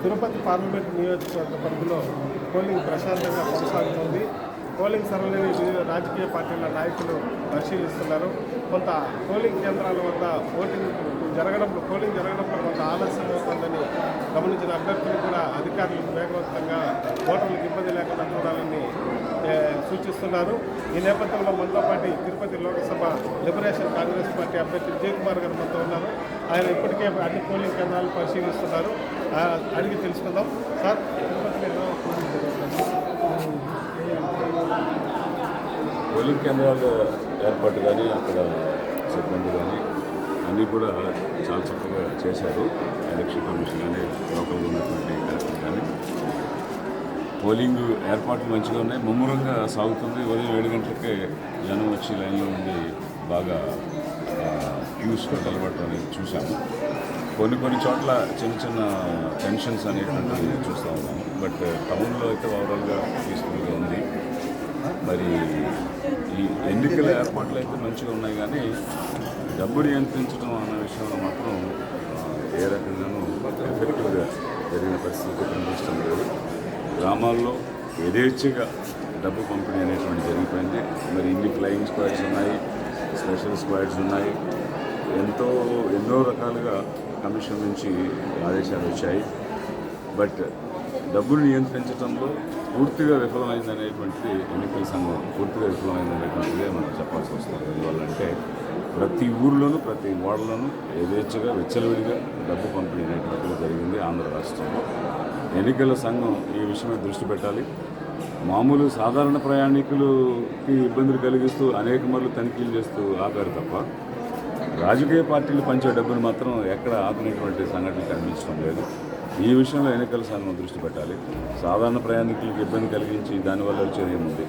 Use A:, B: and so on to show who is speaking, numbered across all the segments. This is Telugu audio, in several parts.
A: తిరుపతి పార్లమెంట్ నియోజకవర్గ పరిధిలో పోలింగ్ ప్రశాంతంగా కొనసాగుతుంది. పోలింగ్ సరళిని వివిధ రాజకీయ పార్టీల నాయకులు పరిశీలిస్తున్నారు. కొంత పోలింగ్ కేంద్రాల వద్ద పోలింగ్ జరగడంలో కొంత ఆలస్యం అవుతుందని గమనించిన అభ్యర్థులు కూడా అధికారులకు వేగవంతంగా ఓటర్లకు ఇబ్బంది లేకుండా చూడాలని సూచిస్తున్నారు. ఈ నేపథ్యంలో మనతో పాటు తిరుపతి లోక్సభ లిబరేషన్ కాంగ్రెస్ పార్టీ అభ్యర్థి విజయ్ కుమార్ గారు మనతో ఉన్నారు. ఆయన ఇప్పటికే అన్ని పోలింగ్ కేంద్రాలు పరిశీలిస్తున్నారు. అడిగి తెలుసుకుందాం. సార్, తిరుపతిలో
B: పోలింగ్ కేంద్రాల ఏర్పాటు కానీ అక్కడ సిబ్బంది కానీ అన్నీ కూడా చాలా చక్కగా చేశారు. ఎలక్షన్ కమిషన్ కానీ లోకల్గా ఉన్నటువంటి కలెక్టర్ కానీ పోలింగ్ ఏర్పాట్లు మంచిగా ఉన్నాయి. ముమ్మరంగా సాగుతుంది. ఉదయం 7 గంటలకే జనం వచ్చి లైన్లో ఉండి బాగా క్యూస్లో నిలబడటం అనేది చూసాము. కొన్ని చోట్ల చిన్న టెన్షన్స్ అనేటువంటివి చూస్తూ ఉన్నాము. బట్ టౌన్లో అయితే ఓవరాల్గా పీస్ఫుల్గా ఉంది. మరి ఈ ఎన్నికల ఏర్పాట్లు అయితే మంచిగా ఉన్నాయి, కానీ డబ్బు నియంత్రించడం అన్న విషయంలో మాత్రం ఏ రకంగానూ ఎఫెక్టివ్గా జరిగిన పరిస్థితి కనిపిస్తుంది లేదు. గ్రామాల్లో యథేచ్ఛగా డబ్బు పంపిణీ అనేటువంటి జరిగిపోయింది. మరి ఇన్ని ఫ్లయింగ్ స్క్వాడ్స్ ఉన్నాయి, స్పెషల్ స్క్వాడ్స్ ఉన్నాయి, ఎన్నో రకాలుగా కమిషన్ నుంచి ఆదేశాలు వచ్చాయి. బట్ డబ్బులు నియంత్రించడంలో పూర్తిగా విఫలమైందనేటువంటిది ఎన్నికల సంఘం పూర్తిగా విఫలమైందనేటువంటిదే మనం చెప్పాల్సి వస్తుంది. ఎందువల్లంటే ప్రతి ఊర్లోనూ ప్రతి వార్డులోనూ యథేచ్ఛగా విచ్చలవిడిగా డబ్బు పంపిణీ అనేటువంటిది జరిగింది ఆంధ్ర రాష్ట్రంలో. ఎన్నికల సంఘం ఈ విషయమై దృష్టి పెట్టాలి. మామూలు సాధారణ ప్రయాణికులకి ఇబ్బందులు కలిగిస్తూ అనేక మార్లు తనిఖీలు చేస్తూ ఆపారు తప్ప రాజకీయ పార్టీలు పంచే డబ్బును మాత్రం ఎక్కడ ఆపినటువంటి సంఘటనలు కనిపించడం లేదు. ఈ విషయంలో ఎన్నికల సంఘం దృష్టి పెట్టాలి. సాధారణ ప్రయాణికులకు ఇబ్బంది కలిగించి దానివల్ల వచ్చేది ఏముంది?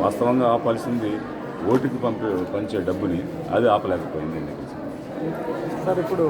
B: వాస్తవంగా ఆపాల్సింది ఓటుకి పంచే డబ్బుని, అది ఆపలేకపోయింది ఎన్నికల సంఘం.
A: సార్, ఇప్పుడు